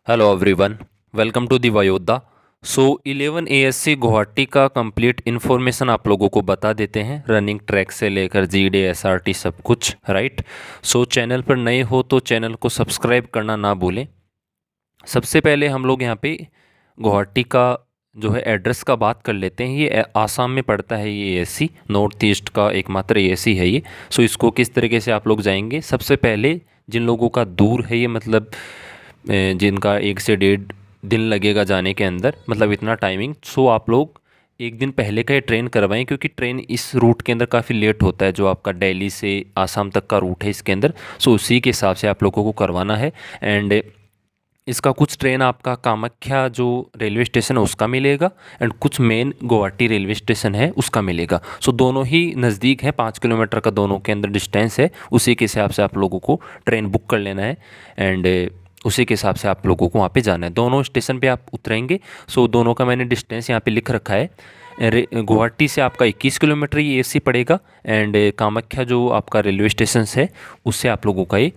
Hello everyone, welcome to the Vayoddha. So 11 ASC Guwahati का complete information आप लोगों को बता देते हैं, रनिंग ट्रैक से लेकर जीडी एसआरटी सब कुछ, राइट। सो चैनल पर नए हो तो चैनल को सब्सक्राइब करना ना भूलें। सबसे पहले हम लोग यहाँ पे गुवाहाटी का जो है एड्रेस का बात कर लेते हैं। ये आसाम में पड़ता है, ये एएससी नॉर्थ ईस्ट का एकमात्र एएससी है ये। सो इसको किस तरीके से आप लोग जाएंगे, सबसे पहले जिन लोगों का दूर है ये, मतलब जिनका 1 से 1.5 दिन लगेगा जाने के अंदर, मतलब इतना टाइमिंग, सो आप लोग एक दिन पहले का ये ट्रेन करवाएं, क्योंकि ट्रेन इस रूट के अंदर काफ़ी लेट होता है, जो आपका दिल्ली से आसाम तक का रूट है इसके अंदर। सो उसी के हिसाब से आप लोगों को करवाना है। एंड इसका कुछ ट्रेन आपका कामाख्या जो रेलवे स्टेशन है उसका मिलेगा, एंड कुछ मेन गुवाहाटी रेलवे स्टेशन है उसका मिलेगा। सो दोनों ही नज़दीक है, 5 किलोमीटर का दोनों के अंदर डिस्टेंस है। उसी के हिसाब से आप लोगों को ट्रेन बुक कर लेना है, एंड उसी के हिसाब से आप लोगों को वहाँ पे जाना है। दोनों स्टेशन पे आप उतरेंगे। सो दोनों का मैंने डिस्टेंस यहाँ पे लिख रखा है। गुवाहाटी से आपका 21 किलोमीटर ये एसी पड़ेगा, एंड कामाख्या जो आपका रेलवे स्टेशन है उससे आप लोगों का ये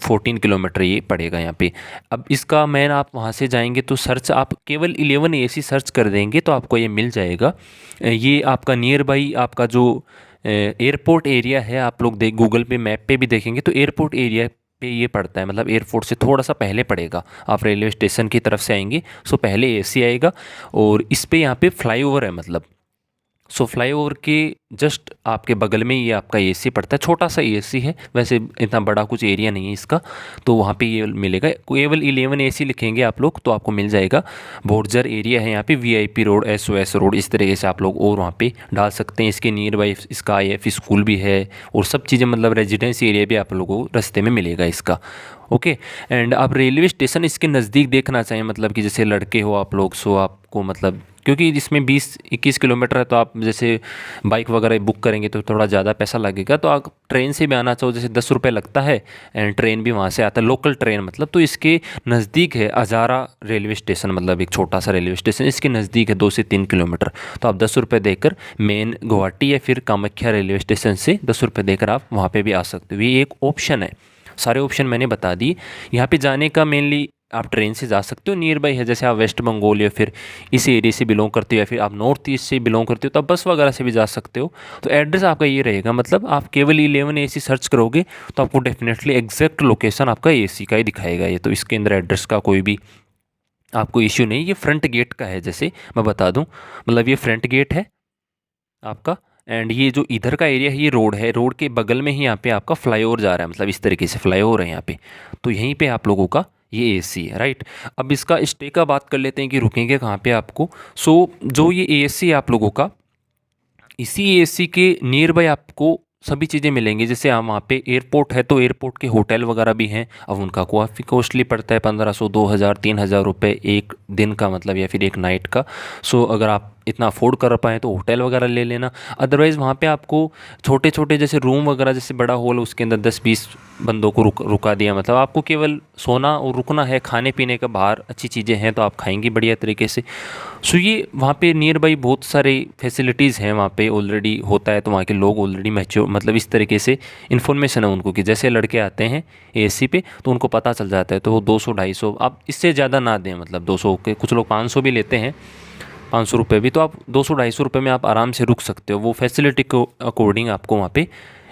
14 किलोमीटर ये पड़ेगा यहाँ पे। अब इसका मैन आप वहाँ से जाएंगे तो सर्च आप केवल 11 एसी सर्च कर देंगे तो आपको ये मिल जाएगा। ये आपका नियर बाई आपका जो एयरपोर्ट एरिया है, आप लोग देख गूगल पे मैप पे भी देखेंगे तो एयरपोर्ट एरिया पे ये पड़ता है, मतलब एयरपोर्ट से थोड़ा सा पहले पड़ेगा। आप रेलवे स्टेशन की तरफ से आएंगे सो पहले एसी आएगा, और इस पे यहाँ पे फ्लाईओवर है, मतलब सो फ्लाईओवर के जस्ट आपके बगल में ये आपका एसी पड़ता है। छोटा सा एसी है, वैसे इतना बड़ा कुछ एरिया नहीं है इसका, तो वहाँ पे ये मिलेगा। केवल 11 एसी लिखेंगे आप लोग तो आपको मिल जाएगा। बोर्जर एरिया है यहाँ पे, वीआईपी रोड, एसओएस रोड, इस तरीके से आप लोग और वहाँ पे डाल सकते हैं। इसके नियर बाई इसका आईएफ स्कूल भी है और सब चीज़ें, मतलब रेजिडेंस एरिया भी आप लोगों को रास्ते में मिलेगा इसका। ओके। एंड आप रेलवे स्टेशन इसके नज़दीक देखना चाहिए, मतलब कि जैसे लड़के हो आप लोग, सो आपको मतलब क्योंकि इसमें 20-21 किलोमीटर है, तो आप जैसे बाइक वगैरह बुक करेंगे तो थोड़ा ज़्यादा पैसा लगेगा। तो आप ट्रेन से भी आना चाहो जैसे 10 रुपये लगता है, एंड ट्रेन भी वहाँ से आता है, लोकल ट्रेन मतलब। तो इसके नज़दीक है अजारा रेलवे स्टेशन, मतलब एक छोटा सा रेलवे स्टेशन इसके नज़दीक है, 2 से 3 किलोमीटर। तो आप 10 रुपये देकर मेन गुवाहाटी या फिर कामाख्या रेलवे स्टेशन से 10 रुपये देकर आप वहाँ पर भी आ सकते हो। ये एक ऑप्शन है। सारे ऑप्शन मैंने बता दिए। यहाँ पे जाने का मेनली आप ट्रेन से जा सकते हो, नियर बाई है। जैसे आप वेस्ट बंगाल या फिर इस एरिया से बिलोंग करते हो, या फिर आप नॉर्थ ईस्ट से बिलोंग करते हो, तो आप बस वगैरह से भी जा सकते हो। तो एड्रेस आपका ये रहेगा, मतलब आप केवल 11 एसी सर्च करोगे तो आपको डेफिनेटली एग्जैक्ट लोकेशन आपका एसी का ही दिखाएगा ये। तो इसके अंदर एड्रेस का कोई भी आपको इश्यू नहीं। ये फ्रंट गेट का है, जैसे मैं बता दूँ, मतलब ये फ्रंट गेट है आपका, एंड ये जो इधर का एरिया है ये रोड है, रोड के बगल में ही यहाँ पे आपका फ्लाईओवर जा रहा है, मतलब इस तरीके से फ्लाईओवर है यहाँ पे। तो यहीं पे आप लोगों का ये एसी है, राइट। अब इसका स्टे का बात कर लेते हैं कि रुकेंगे कहाँ पे आपको। सो जो ये एसी है आप लोगों का, इसी एसी के नियर बाय आपको सभी चीज़ें मिलेंगी। जैसे हम वहाँ पे एयरपोर्ट है तो एयरपोर्ट के होटल वगैरह भी हैं। अब उनका काफ़ी कॉस्टली पड़ता है, 1500, 2000, 3000 रुपये एक दिन का, मतलब या फिर एक नाइट का। सो अगर आप इतना अफोर्ड कर पाएँ तो होटल वगैरह ले लेना। अदरवाइज़ वहाँ पे आपको छोटे छोटे जैसे रूम वगैरह, जैसे बड़ा हॉल उसके अंदर 10-20 बंदों को रुका दिया, मतलब आपको केवल सोना और रुकना है। खाने पीने का बाहर अच्छी चीज़ें हैं तो आप खाएंगे बढ़िया तरीके से। सो ये वहाँ पे नियर बाई बहुत सारे फैसिलिटीज़ हैं, वहाँ पे ऑलरेडी होता है। तो वहाँ के लोग ऑलरेडी मैच्योर, मतलब इस तरीके से इन्फॉर्मेशन है उनको कि जैसे लड़के आते हैं एसी पे तो उनको पता चल जाता है। तो वो 200-250, आप इससे ज़्यादा ना दें, मतलब 200 के, कुछ लोग 500 भी लेते हैं, 500 रुपये भी। तो आप 200-250 रुपये में आप आराम से रुक सकते हो। वो फैसिलिटी को अकॉर्डिंग आपको वहाँ पे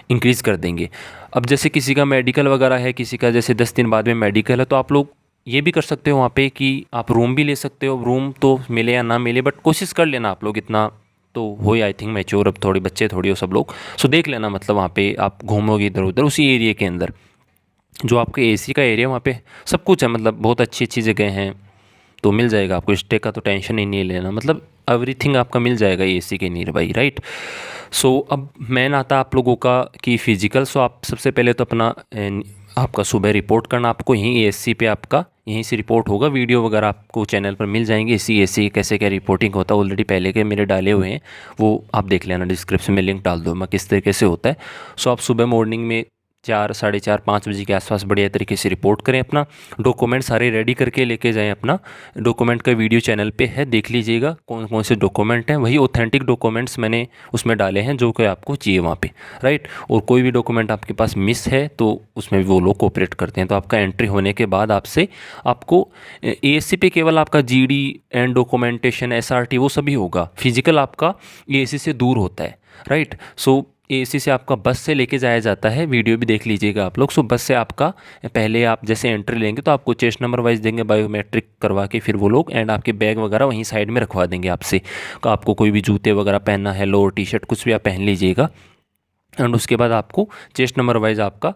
इंक्रीज़ कर देंगे। अब जैसे किसी का मेडिकल वगैरह है, किसी का जैसे 10 दिन बाद में मेडिकल है, तो आप लोग ये भी कर सकते हो वहाँ पे कि आप रूम भी ले सकते हो। रूम तो मिले या ना मिले, बट कोशिश कर लेना आप लोग, इतना तो हो ही आई थिंक मैच्योर, अब थोड़े बच्चे थोड़ी हो सब लोग। सो देख लेना, मतलब वहाँ पे आप घूमोगे इधर उधर उसी एरिया के अंदर। जो आपके एसी का एरिया वहाँ पे सब कुछ है, मतलब बहुत अच्छी अच्छी जगह हैं, तो मिल जाएगा आपको। स्टे का तो टेंशन ही नहीं लेना, मतलब एवरीथिंग आपका मिल जाएगा एसी के नियर बाई, राइट। सो अब मैन आता आप लोगों का कि फ़िज़िकल। सो आप सबसे पहले तो अपना आपका सुबह रिपोर्ट करना, आपको यहीं एएससी पे आपका यहीं से रिपोर्ट होगा। वीडियो वगैरह आपको चैनल पर मिल जाएंगे, इसी एसी कैसे क्या रिपोर्टिंग होता है, ऑलरेडी पहले के मेरे डाले हुए हैं, वो आप देख लेना। डिस्क्रिप्शन में लिंक डाल दो मैं किस तरीके से होता है। सो आप सुबह मॉर्निंग में 4, साढ़े 4, 5 बजे के आसपास बढ़िया तरीके से रिपोर्ट करें। अपना डॉक्यूमेंट सारे रेडी करके लेके जाएं। अपना डॉक्यूमेंट का वीडियो चैनल पे है, देख लीजिएगा कौन कौन से डॉक्यूमेंट हैं। वही ऑथेंटिक डॉक्यूमेंट्स मैंने उसमें डाले हैं जो कि आपको चाहिए वहाँ पे, राइट। और कोई भी डॉक्यूमेंट आपके पास मिस है तो उसमें भी वो लोग कोऑपरेट करते हैं। तो आपका एंट्री होने के बाद आपको एएससी पे केवल आपका जीडी एंड डॉक्यूमेंटेशन, एसआरटी वो सभी होगा। फिजिकल आपका एएससी से दूर होता है, राइट। सो एएससी से आपका बस से लेके जाया जाता है, वीडियो भी देख लीजिएगा आप लोग। सो बस से आपका पहले आप जैसे एंट्री लेंगे तो आपको चेस्ट नंबर वाइज देंगे, बायोमेट्रिक करवा के फिर वो लोग, एंड आपके बैग वगैरह वहीं साइड में रखवा देंगे आपसे। तो आपको कोई भी जूते वगैरह पहनना है, लोअर टी शर्ट कुछ भी आप पहन लीजिएगा। एंड उसके बाद आपको चेस्ट नंबर वाइज आपका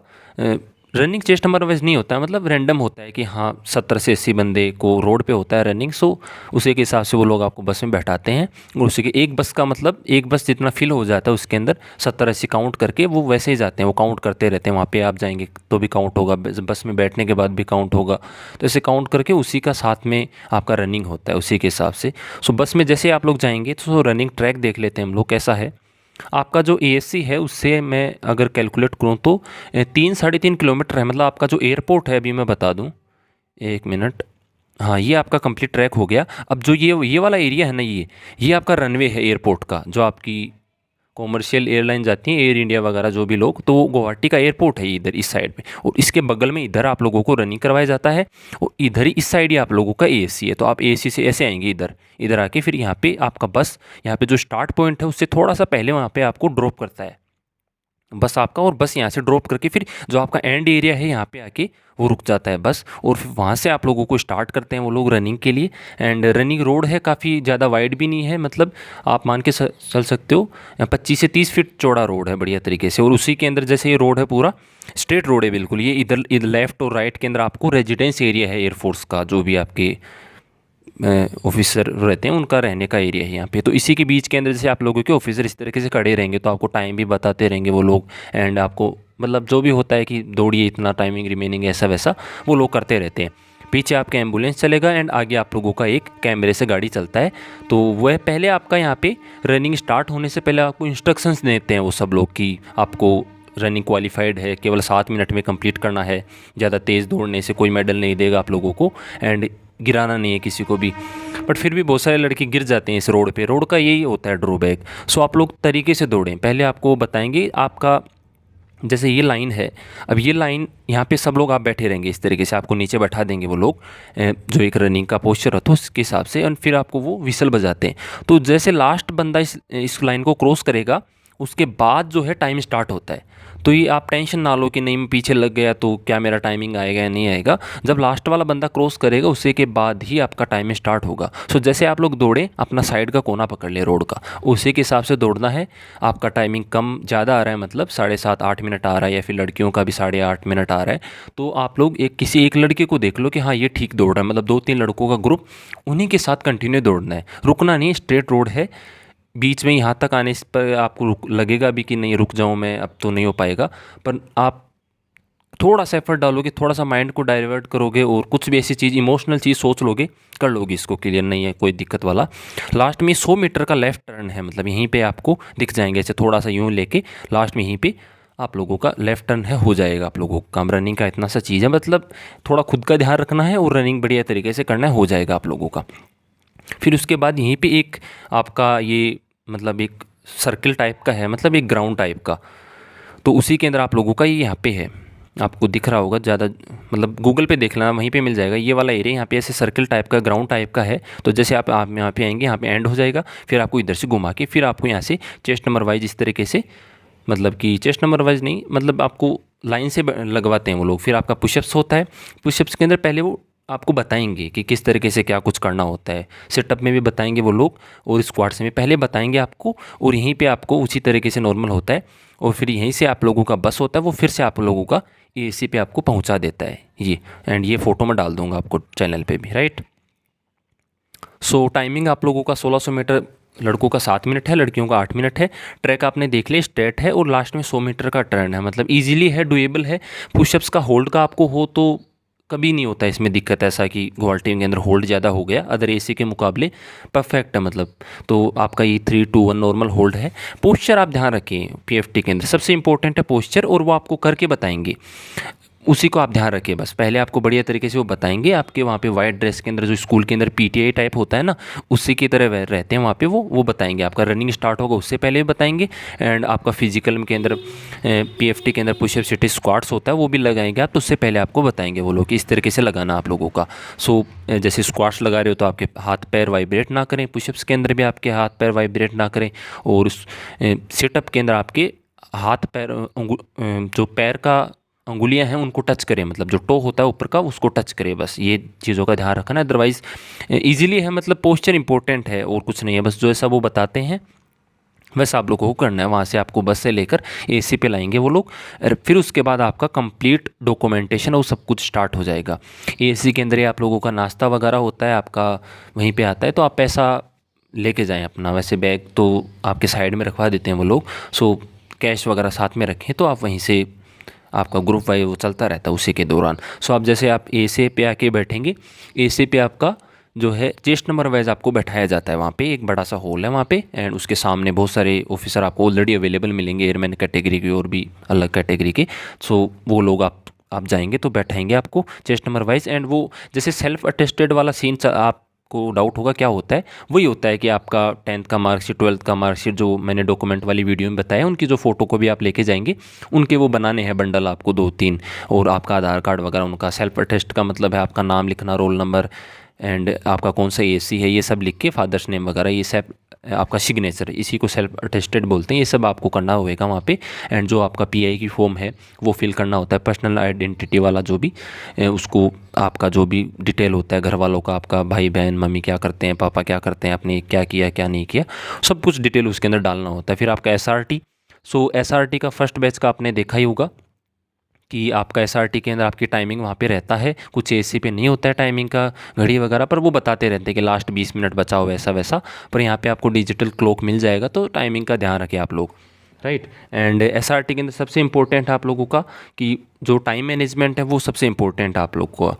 रनिंग चेस्ट नंबर वाइज नहीं होता है, मतलब रैंडम होता है कि हाँ 70 से 80 बंदे को रोड पे होता है रनिंग। सो उसी के हिसाब से वो लोग आपको बस में बैठाते हैं। और उसी के एक बस का मतलब एक बस जितना फिल हो जाता है उसके अंदर 70-80 काउंट करके वो वैसे ही जाते हैं, वो काउंट करते रहते हैं। वहाँ पे आप जाएंगे तो भी काउंट होगा, बस में बैठने के बाद भी काउंट होगा। तो ऐसे काउंट करके उसी का साथ में आपका रनिंग होता है उसी के हिसाब से। सो बस में जैसे आप लोग जाएंगे तो रनिंग ट्रैक देख लेते हैं हम लोग कैसा है। आपका जो एएससी है उससे मैं अगर कैलकुलेट करूँ तो 3-3.5 किलोमीटर है। मतलब आपका जो एयरपोर्ट है, अभी मैं बता दूँ, एक मिनट, हाँ ये आपका कंप्लीट ट्रैक हो गया। अब जो ये वाला एरिया है ना, ये आपका रनवे है एयरपोर्ट का, जो आपकी कॉमर्शियल एयरलाइन जाती हैं, एयर इंडिया वगैरह जो भी लोग, तो वो गुवाहाटी का एयरपोर्ट है इधर इस साइड में। और इसके बगल में इधर आप लोगों को रनिंग करवाया जाता है, और इधर ही इस साइड ही आप लोगों का एएससी है। तो आप एएससी से ऐसे आएंगे इधर इधर आके फिर यहाँ पे आपका बस, यहाँ पे जो स्टार्ट पॉइंट है उससे थोड़ा सा पहले वहाँ पे आपको ड्रॉप करता है बस आपका। और बस यहाँ से ड्रॉप करके फिर जो आपका एंड एरिया है यहाँ पे आके वो रुक जाता है बस। और फिर वहाँ से आप लोगों को स्टार्ट करते हैं वो लोग रनिंग के लिए। एंड रनिंग रोड है, काफ़ी ज़्यादा वाइड भी नहीं है, मतलब आप मान के चल सकते हो 25 से 30 फीट चौड़ा रोड है बढ़िया तरीके से। और उसी के अंदर जैसे ये रोड है पूरा स्ट्रेट रोड है बिल्कुल। ये इधर लेफ्ट और राइट के अंदर आपको रेजिडेंस एरिया है एयरफोर्स का, जो भी आपके ऑफिसर रहते हैं उनका रहने का एरिया है यहाँ पे। तो इसी के बीच के अंदर जैसे आप लोगों के ऑफिसर इस तरीके से खड़े रहेंगे तो आपको टाइम भी बताते रहेंगे वो लोग। एंड आपको मतलब जो भी होता है कि दौड़िए इतना, टाइमिंग रिमेनिंग ऐसा वैसा वो लोग करते रहते हैं। पीछे आपका एम्बुलेंस चलेगा एंड आगे आप लोगों का एक कैमरे से गाड़ी चलता है। तो वह पहले आपका यहाँ पे रनिंग स्टार्ट होने से पहले आपको इंस्ट्रक्शंस देते हैं वो सब लोग कि आपको रनिंग क्वालिफाइड है, केवल 7 मिनट में कंप्लीट करना है, ज़्यादा तेज़ दौड़ने से कोई मेडल नहीं देगा आप लोगों को, एंड गिराना नहीं है किसी को भी। बट फिर भी बहुत सारे लड़के गिर जाते हैं इस रोड पे, रोड का यही होता है ड्रॉबैक। सो आप लोग तरीके से दौड़ें। पहले आपको बताएंगे आपका जैसे ये लाइन है, अब ये लाइन यहाँ पे सब लोग आप बैठे रहेंगे इस तरीके से, आपको नीचे बैठा देंगे वो लोग जो एक रनिंग का पोस्चर होता है उसके हिसाब से। और फिर आपको वो विसल बजाते हैं। तो जैसे लास्ट बंदा इस लाइन को क्रॉस करेगा उसके बाद जो है टाइम स्टार्ट होता है। तो ये आप टेंशन ना लो कि नहीं मैं पीछे लग गया तो क्या मेरा टाइमिंग आएगा या नहीं आएगा। जब लास्ट वाला बंदा क्रॉस करेगा उसी के बाद ही आपका टाइम स्टार्ट होगा। सो जैसे आप लोग दौड़ें, अपना साइड का कोना पकड़ ले रोड का, उसी के हिसाब से दौड़ना है। आपका टाइमिंग कम ज़्यादा आ रहा है, मतलब 7.5-8 मिनट आ रहा है, या फिर लड़कियों का भी 8.5 मिनट आ रहा है, तो आप लोग किसी एक लड़के को देख लो कि हाँ ये ठीक दौड़ रहा है, मतलब 2-3 लड़कों का ग्रुप, उन्हीं के साथ कंटिन्यू दौड़ना है, रुकना नहीं। स्ट्रेट रोड है, बीच में यहाँ तक आने पर आपको लगेगा भी कि नहीं रुक जाऊँ मैं, अब तो नहीं हो पाएगा, पर आप थोड़ा सा एफर्ट डालोगे, थोड़ा सा माइंड को डाइवर्ट करोगे और कुछ भी ऐसी चीज़ इमोशनल चीज़ सोच लोगे, कर लोगे, इसको क्लियर नहीं है कोई दिक्कत वाला। लास्ट में 100 मीटर का लेफ़्ट टर्न है, मतलब यहीं पे आपको दिख जाएंगे ऐसे थोड़ा सा यूँ लेके, लास्ट में यहीं पे आप लोगों का लेफ़्ट टर्न है, हो जाएगा आप लोगों का। रनिंग का इतना सा चीज़ है, मतलब थोड़ा खुद का ध्यान रखना है और रनिंग बढ़िया तरीके से करना है, हो जाएगा आप लोगों का। फिर उसके बाद यहीं पे एक आपका ये मतलब एक सर्किल टाइप का है, मतलब एक ग्राउंड टाइप का, तो उसी के अंदर आप लोगों का ये यहाँ पे है, आपको दिख रहा होगा ज़्यादा, मतलब गूगल पे देख लेना वहीं पे मिल जाएगा। ये वाला एरिया यहाँ पे ऐसे सर्किल टाइप का ग्राउंड टाइप का है। तो जैसे आप यहाँ पे आएंगे, यहाँ पे एंड हो जाएगा, फिर आपको इधर से घुमा के फिर आपको यहाँ से चेस्ट नंबर वाइज इस तरीके से, मतलब कि चेस्ट नंबर वाइज नहीं, मतलब आपको लाइन से लगवाते हैं वो लोग। फिर आपका पुशअप्स होता है, पुशअप्स के अंदर पहले वो आपको बताएंगे कि किस तरीके से क्या कुछ करना होता है, सेटअप में भी बताएंगे वो लोग और स्क्वाट्स में पहले बताएंगे आपको, और यहीं पे आपको उसी तरीके से नॉर्मल होता है। और फिर यहीं से आप लोगों का बस होता है, वो फिर से आप लोगों का एएससी पे आपको पहुंचा देता है ये। एंड ये फ़ोटो मैं डाल दूंगा आपको चैनल पे भी, राइट। सो टाइमिंग आप लोगों का 1600 मीटर, लड़कों का 7 मिनट है, लड़कियों का 8 मिनट है। ट्रैक आपने देख लिया, स्ट्रेट है, और लास्ट में 100 मीटर का टर्न है, मतलब ईजिली है, डुएबल है। पुशअप्स का होल्ड का आपको हो तो कभी नहीं होता इसमें दिक्कत ऐसा कि गुवाहाटी के अंदर होल्ड ज़्यादा हो गया, अदर एसी के मुकाबले परफेक्ट है मतलब। तो आपका ये 3-2-1 नॉर्मल होल्ड है। पोस्चर आप ध्यान रखें, पीएफटी के अंदर सबसे इंपॉर्टेंट है पोस्चर, और वो आपको करके बताएंगे, उसी को आप ध्यान रखिए बस। पहले आपको बढ़िया तरीके से वो बताएंगे, आपके वहाँ पे वाइट ड्रेस के अंदर जो स्कूल के अंदर पीटीआई टाइप होता है ना, उसी की तरह वह रहते हैं वहाँ पे, वो बताएंगे। आपका रनिंग स्टार्ट होगा उससे पहले भी बताएंगे, एंड आपका फिजिकल के अंदर पीएफटी के अंदर पुशअप सिट स्क्वाट्स होता है वो भी लगाएंगे आप, तो उससे पहले आपको बताएंगे वो लोग कि इस तरीके से लगाना आप लोगों का। सो जैसे स्क्वाट्स लगा रहे हो तो आपके हाथ पैर वाइब्रेट ना करें, पुशअप्स के अंदर भी आपके हाथ पैर वाइब्रेट ना करें, और सिटअप के अंदर आपके हाथ पैर जो पैर का अंगुलियां हैं उनको टच करें, मतलब जो टो होता है ऊपर का उसको टच करें, बस ये चीज़ों का ध्यान रखना। अदरवाइज़ इजीली है, मतलब पोस्चर इंपॉर्टेंट है और कुछ नहीं है, बस जो ऐसा वो बताते हैं वैसा आप लोगों को करना है। वहाँ से आपको बस से लेकर एसी पे लाएंगे वो लोग, फिर उसके बाद आपका कंप्लीट डॉक्यूमेंटेशन और सब कुछ स्टार्ट हो जाएगा। एसी के अंदर ही आप लोगों का नाश्ता वगैरह होता है, आपका वहीं पे आता है, तो आप पैसा लेके जाएं अपना, वैसे बैग तो आपके साइड में रखवा देते हैं वो लोग, सो कैश वगैरह साथ में रखें, तो आप वहीं से आपका ग्रुप वाइज वो चलता रहता है उसी के दौरान। सो आप जैसे आप एसी पे आके बैठेंगे, एसी पे आपका जो है चेस्ट नंबर वाइज आपको बैठाया जाता है, वहाँ पे एक बड़ा सा हॉल है वहाँ पे, एंड उसके सामने बहुत सारे ऑफिसर आपको ऑलरेडी अवेलेबल मिलेंगे, एयरमैन कैटेगरी के और भी अलग कैटेगरी के। सो वो लोग आप जाएंगे तो बैठाएंगे आपको चेस्ट नंबर वाइज, एंड वो जैसे सेल्फ अटेस्टेड वाला सीन आप को डाउट होगा क्या होता है, वही होता है कि आपका 10th का मार्कशीट 12th का मार्कशीट जो मैंने डॉक्यूमेंट वाली वीडियो में बताया, उनकी जो फ़ोटो को भी आप लेके जाएंगे, उनके वो बनाने हैं बंडल आपको 2-3, और आपका आधार कार्ड वगैरह, उनका सेल्फ अटेस्ट का मतलब है आपका नाम लिखना, रोल नंबर, एंड आपका कौन सा एसी है ये सब लिख के, फादर्स नेम वगैरह, ये सब आपका सिग्नेचर, इसी को सेल्फ अटेस्टेड बोलते हैं, ये सब आपको करना होगा वहाँ पे। एंड जो आपका पीआई की फॉर्म है वो फिल करना होता है, पर्सनल आइडेंटिटी वाला जो भी उसको आपका जो भी डिटेल होता है घर वालों का, आपका भाई बहन मम्मी क्या करते हैं, पापा क्या करते हैं, आपने क्या किया क्या नहीं किया, सब कुछ डिटेल उसके अंदर डालना होता है। फिर आपका एसआरटी, सो एसआरटी का फर्स्ट बैच का आपने देखा ही होगा कि आपका एसआरटी के अंदर आपकी टाइमिंग वहाँ पे रहता है, कुछ एसी पे नहीं होता है टाइमिंग का घड़ी वगैरह, पर वो बताते रहते हैं कि लास्ट 20 मिनट बचाओ वैसा वैसा, पर यहाँ पे आपको डिजिटल क्लॉक मिल जाएगा, तो टाइमिंग का ध्यान रखें आप लोग, राइट। एंड एसआरटी के अंदर सबसे इंपॉर्टेंट है आप लोगों का कि जो टाइम मैनेजमेंट है वो सबसे इंपॉर्टेंट है आप लोग को।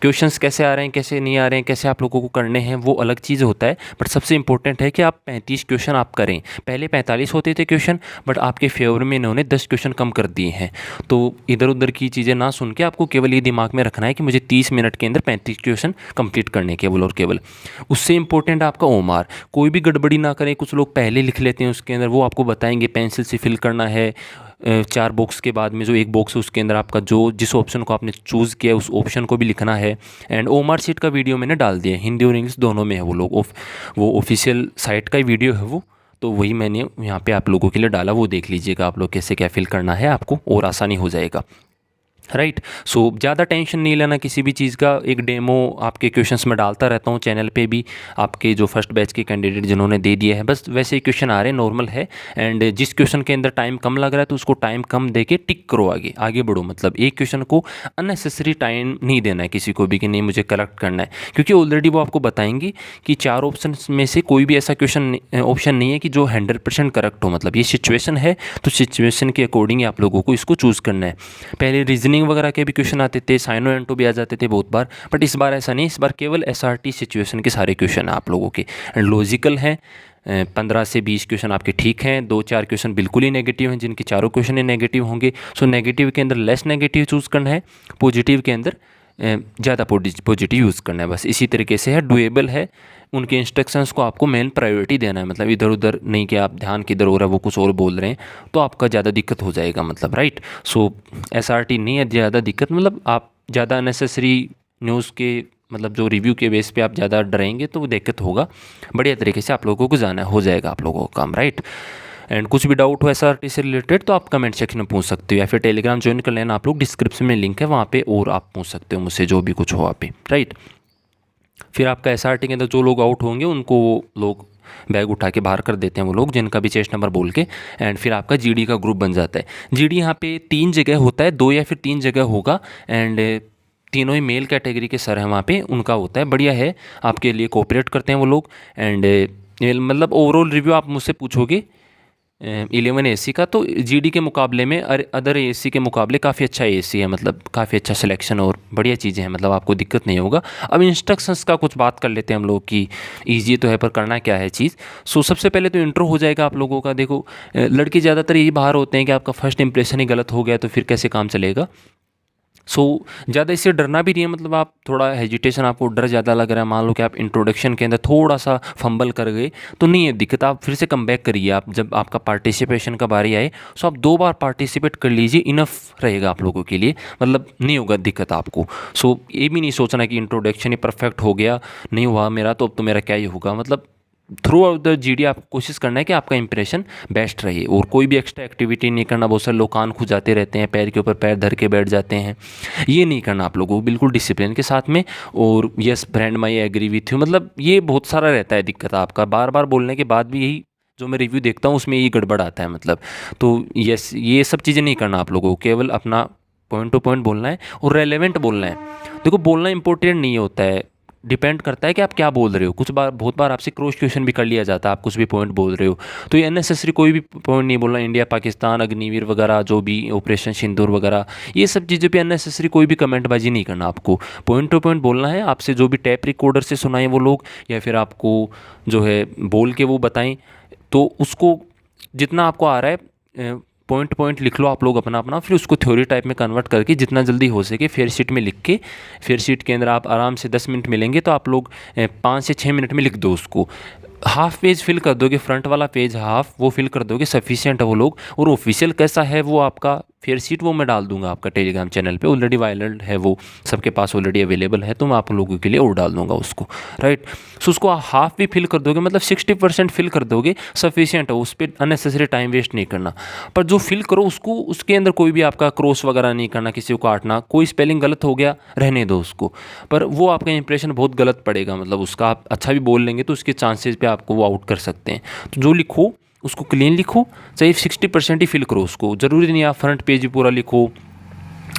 क्वेश्चंस कैसे आ रहे हैं कैसे नहीं आ रहे हैं कैसे आप लोगों को करने हैं वो अलग चीज़ होता है, बट सबसे इंपॉर्टेंट है कि आप 35 क्वेश्चन आप करें। पहले 45 होते थे क्वेश्चन, बट आपके फेवर में इन्होंने 10 क्वेश्चन कम कर दिए हैं। तो इधर उधर की चीज़ें ना सुन के आपको केवल ये दिमाग में रखना है कि मुझे 30 मिनट के अंदर 35 क्वेश्चन कंप्लीट करने केवल और केवल। उससे इंपॉर्टेंट आपका ओमार, कोई भी गड़बड़ी ना करें। कुछ लोग पहले लिख लेते हैं उसके अंदर, वो आपको बताएंगे पेंसिल से फिल करना है 4 बॉक्स के बाद में जो एक बॉक्स है उसके अंदर आपका जो जिस ऑप्शन को आपने चूज़ किया उस ऑप्शन को भी लिखना है। एंड ओमार शीट का वीडियो मैंने डाल दिया, हिंदी और इंग्लिश दोनों में है वो लोग, वो ऑफिशियल साइट का ही वीडियो है वो, तो वही मैंने यहाँ पे आप लोगों के लिए डाला, वो देख लीजिएगा आप लोग कैसे क्या फिल करना है, आपको और आसानी हो जाएगा, राइट। सो ज़्यादा टेंशन नहीं लेना किसी भी चीज़ का। एक डेमो आपके क्वेश्चंस में डालता रहता हूँ चैनल पे भी, आपके जो फर्स्ट बैच के कैंडिडेट जिन्होंने दे दिए हैं, बस वैसे ही क्वेश्चन आ रहे हैं, नॉर्मल है। एंड जिस क्वेश्चन के अंदर टाइम कम लग रहा है तो उसको टाइम कम दे के टिक करो, आगे आगे बढ़ो। मतलब एक क्वेश्चन को अननेसेसरी टाइम नहीं देना है किसी को भी कि नहीं मुझे करेक्ट करना है, क्योंकि ऑलरेडी वो आपको बताएंगे कि 4 ऑप्शन में से कोई भी ऐसा ऑप्शन नहीं है कि जो 100% करेक्ट हो। मतलब ये सिचुएशन है तो सिचुएशन के अकॉर्डिंग आप लोगों को इसको चूज़ करना है। पहले रीजनिंग वगैरह के भी क्वेश्चन आते थे, साइनो एंटो भी आ जाते थे बहुत बार, बट इस बार ऐसा नहीं, इस बार केवल एसआरटी सिचुएशन के सारे क्वेश्चन हैं आप लोगों के। एंड लॉजिकल हैं, 15 से 20 क्वेश्चन आपके ठीक हैं, 2-4 क्वेश्चन बिल्कुल ही नेगेटिव हैं, जिनके चारों क्वेश्चन ही नेगेटिव होंगे। सो नेगेटिव के अंदर लेस नेगेटिव चूज़ करना है, पॉजिटिव के अंदर ज़्यादा पॉजिटिव यूज़ करना है, बस इसी तरीके से है। डुएबल है, उनके इंस्ट्रक्शंस को आपको मेन प्रायोरिटी देना है, मतलब इधर उधर नहीं कि आप ध्यान किधर हो रहा है वो कुछ और बोल रहे हैं तो आपका ज़्यादा दिक्कत हो जाएगा, मतलब राइट। सो एसआरटी नहीं है ज़्यादा दिक्कत, मतलब आप ज़्यादा अननेसेसरी न्यूज़ के मतलब जो रिव्यू के बेस पे आप ज़्यादा डरेंगे तो वो दिक्कत होगा। बढ़िया तरीके से आप लोगों को जाना हो जाएगा आप लोगों का काम, राइट। एंड कुछ भी डाउट हो एसआरटी से रिलेटेड तो आप कमेंट सेक्शन में पूछ सकते हो, या फिर टेलीग्राम ज्वाइन कर लेना आप लोग, डिस्क्रिप्शन में लिंक है वहाँ पे, और आप पूछ सकते हो मुझसे जो भी कुछ हो आप पे, राइट। फिर आपका एसआरटी के अंदर जो लोग आउट होंगे उनको लोग बैग उठा के बाहर कर देते हैं वो लोग, जिनका भी चेस्ट नंबर बोल के। एंड फिर आपका जीडी का ग्रुप बन जाता है। जीडी यहाँ पे 3 जगह होता है, 2 या फिर 3 जगह होगा, एंड तीनों ही मेल कैटेगरी के सर हैं वहाँ पे, उनका होता है। बढ़िया है, आपके लिए कोऑपरेट करते हैं वो लोग। एंड मतलब ओवरऑल रिव्यू आप मुझसे पूछोगे 11 AC का, तो GD के मुकाबले में अदर AC के मुकाबले काफ़ी अच्छा AC है, मतलब काफ़ी अच्छा सिलेक्शन और बढ़िया चीज़ें हैं, मतलब आपको दिक्कत नहीं होगा। अब इंस्ट्रक्शंस का कुछ बात कर लेते हैं हम लोग कि ईजी तो है पर करना क्या है चीज़। सो सबसे पहले तो इंट्रो हो जाएगा आप लोगों का। देखो लड़के ज़्यादातर यही बाहर होते हैं कि आपका फर्स्ट इंप्रेशन ही गलत हो गया तो फिर कैसे काम चलेगा। सो ज़्यादा इससे डरना भी नहीं है, मतलब आप थोड़ा हेजिटेशन, आपको डर ज़्यादा लग रहा है, मान लो कि आप इंट्रोडक्शन के अंदर थोड़ा सा फंबल कर गए तो नहीं है दिक्कत, आप फिर से कम बैक करिए। आप जब आपका पार्टिसिपेशन का बारी आए सो आप 2 बार पार्टिसिपेट कर लीजिए, इनफ रहेगा आप लोगों के लिए, मतलब नहीं होगा दिक्कत आपको। सो ये भी नहीं सोचना कि इंट्रोडक्शन ही परफेक्ट हो गया, नहीं हुआ मेरा तो अब तो मेरा क्या ही होगा, मतलब थ्रू आउट द GD आपको कोशिश करना है कि आपका इंप्रेशन बेस्ट रहे और कोई भी एक्स्ट्रा एक्टिविटी नहीं करना। बहुत सारे लोग कान खुजाते रहते हैं, पैर के ऊपर पैर धर के बैठ जाते हैं, ये नहीं करना आप लोगों को, बिल्कुल डिसिप्लिन के साथ में। और yes friend my agree with you, मतलब ये बहुत सारा रहता है दिक्कत आपका, बार बार बोलने के बाद भी यही जो मैं रिव्यू देखता हूँ उसमें यही गड़बड़ आता है, मतलब। तो यस ये सब चीज़ें नहीं करना आप लोगों को, केवल अपना पॉइंट टू पॉइंट बोलना है और रेलेवेंट बोलना है। देखो बोलना इंपॉर्टेंट नहीं होता है, डिपेंड करता है कि आप क्या बोल रहे हो। कुछ बार बहुत बार आपसे क्रॉस क्वेश्चन भी कर लिया जाता है, आप कुछ भी पॉइंट बोल रहे हो तो ये अननेसेसरी कोई भी पॉइंट नहीं बोलना। इंडिया पाकिस्तान अग्निवीर वगैरह जो भी ऑपरेशन सिंदूर वगैरह ये सब चीज़ों पे अननेसेसरी कोई भी कमेंटबाजी नहीं करना आपको, पॉइंट टू पॉइंट बोलना है। आपसे जो भी टैप रिकॉर्डर से सुनाएं वो लोग या फिर आपको जो है बोल के वो बताएं, तो उसको जितना आपको आ रहा है पॉइंट पॉइंट लिख लो आप लोग अपना अपना, फिर उसको थ्योरी टाइप में कन्वर्ट करके जितना जल्दी हो सके फेयर शीट में लिख के, फेयर शीट के अंदर आप आराम से 10 मिनट मिलेंगे तो आप लोग 5 से 6 मिनट में लिख दो उसको। हाफ पेज फिल कर दोगे, फ्रंट वाला पेज हाफ वो फिल कर दोगे, सफिशिएंट है वो लोग। और ऑफिशियल कैसा है वो आपका फेयर शीट वो मैं डाल दूंगा आपका टेलीग्राम चैनल पे, ऑलरेडी वायरल है वो, सबके पास ऑलरेडी अवेलेबल है, तो मैं आप लोगों के लिए और डाल दूंगा उसको, राइट। सो उसको हाफ भी फिल कर दोगे, मतलब 60% फिल कर दोगे, सफिशिएंट है, उस पर अननेसेसरी टाइम वेस्ट नहीं करना। पर जो फिल करो उसको उसके अंदर कोई भी आपका क्रॉस वगैरह नहीं करना, किसी को काटना, कोई स्पेलिंग गलत हो गया रहने दो उसको, पर वो आपका इंप्रेशन बहुत गलत पड़ेगा, मतलब उसका आप अच्छा भी बोल लेंगे तो उसके चांसेस पे आपको वो आउट कर सकते हैं। तो जो लिखो उसको क्लीन लिखो, चाहे 60% ही फिल करो उसको, ज़रूरी नहीं आप फ्रंट पेज ही पूरा लिखो,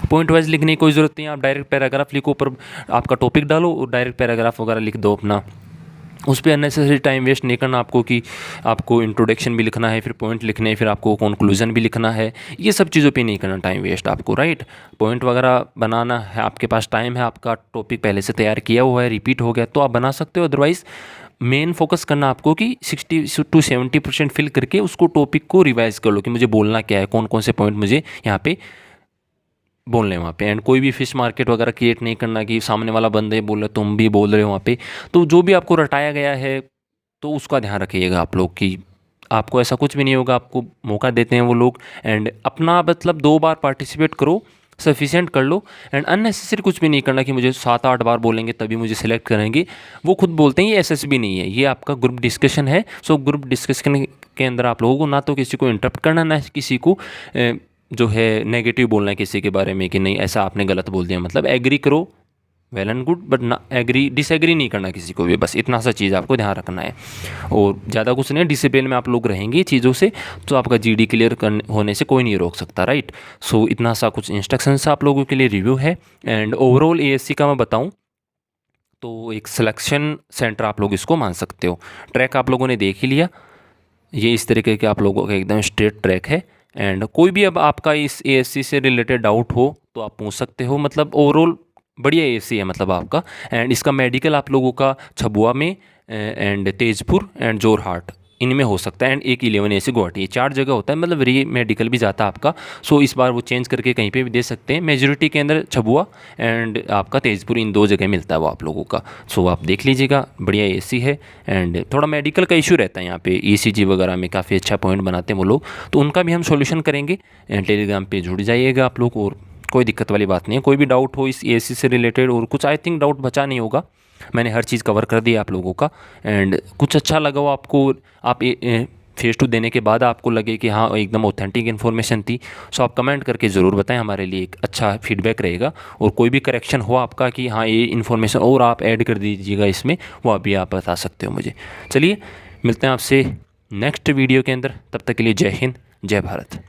पॉइंट वाइज लिखने की कोई ज़रूरत नहीं है। आप डायरेक्ट पैराग्राफ लिखो, पर आपका टॉपिक डालो और डायरेक्ट पैराग्राफ वगैरह लिख दो अपना, उस पर अननेसेसरी टाइम वेस्ट नहीं करना आपको कि आपको इंट्रोडक्शन भी लिखना है, फिर पॉइंट लिखने हैं, फिर आपको कंक्लूजन भी लिखना है, ये सब चीज़ों पे नहीं करना टाइम वेस्ट आपको, राइट। पॉइंट वगैरह बनाना है, आपके पास टाइम है, आपका टॉपिक पहले से तैयार किया हुआ है, रिपीट हो गया तो आप बना सकते हो, अदरवाइज़ मेन फोकस करना आपको कि 60 to 70% फिल करके उसको टॉपिक को रिवाइज कर लो कि मुझे बोलना क्या है, कौन कौन से पॉइंट मुझे यहाँ पे बोलने वहाँ पे। एंड कोई भी फिश मार्केट वगैरह क्रिएट नहीं करना कि सामने वाला बंदे बोल रहे तुम भी बोल रहे हो वहाँ पे। तो जो भी आपको रटाया गया है तो उसका ध्यान रखिएगा आप लोग कि आपको ऐसा कुछ भी नहीं होगा, आपको मौका देते हैं वो लोग। एंड अपना मतलब 2 बार पार्टिसिपेट करो, सफिशिएंट कर लो। एंड अननेसेसरी कुछ भी नहीं करना कि मुझे 7-8 बार बोलेंगे तभी मुझे सिलेक्ट करेंगे, वो खुद बोलते हैं, ये SSB नहीं है, ये आपका ग्रुप डिस्कशन है। सो ग्रुप डिस्कशन के अंदर आप लोगों को ना तो किसी को इंटरप्ट करना, ना किसी को जो है नेगेटिव बोलना है किसी के बारे में कि नहीं ऐसा आपने गलत बोल दिया, मतलब एग्री करो वेल एंड गुड, बट ना डिसएग्री नहीं करना किसी को भी, बस इतना सा चीज़ आपको ध्यान रखना है। और ज़्यादा कुछ नहीं, डिसिप्लिन में आप लोग रहेंगे चीज़ों से तो आपका GD क्लियर होने से कोई नहीं रोक सकता, राइट। सो इतना सा कुछ इंस्ट्रक्शंस आप लोगों के लिए रिव्यू है। एंड ओवरऑल ASC का मैं बताऊँ तो एक सिलेक्शन सेंटर आप लोग इसको मान सकते हो। ट्रैक आप लोगों ने देख ही लिया, ये इस तरीके के आप लोगों का एकदम स्ट्रेट ट्रैक है। एंड कोई भी अब आपका इस ASC से रिलेटेड डाउट हो तो आप पूछ सकते हो, मतलब ओवरऑल बढ़िया ASC है मतलब आपका। एंड इसका मेडिकल आप लोगों का छबुआ में एंड तेजपुर एंड जोरहाट इनमें हो सकता है। एंड एक 11 ASC गुवाहाटी, 4 जगह होता है, मतलब री मेडिकल भी जाता है आपका। सो इस बार वो चेंज करके कहीं पे भी दे सकते हैं। मेजोरिटी के अंदर छबुआ एंड आपका तेजपुर, इन 2 जगह मिलता है वो आप लोगों का। सो आप देख लीजिएगा, बढ़िया ASC है। एंड थोड़ा मेडिकल का इशू रहता है यहाँ पे, ECG वगैरह में काफ़ी अच्छा पॉइंट बनाते हैं वो लोग, तो उनका भी हम सोल्यूशन करेंगे। एंड टेलीग्राम पे जुड़ जाइएगा आप लोग, और कोई दिक्कत वाली बात नहीं है। कोई भी डाउट हो इस ASC से रिलेटेड और कुछ, आई थिंक डाउट बचा नहीं होगा, मैंने हर चीज़ कवर कर दिया आप लोगों का। एंड कुछ अच्छा लगा हो आपको, आप फेस टू देने के बाद आपको लगे कि हाँ एकदम ऑथेंटिक इन्फॉर्मेशन थी, सो आप कमेंट करके ज़रूर बताएं, हमारे लिए एक अच्छा फीडबैक रहेगा। और कोई भी करेक्शन हो आपका कि हाँ ये इन्फॉर्मेशन और आप ऐड कर दीजिएगा इसमें, वो अभी आप बता सकते हो मुझे। चलिए मिलते हैं आपसे नेक्स्ट वीडियो के अंदर, तब तक के लिए जय हिंद, जय भारत।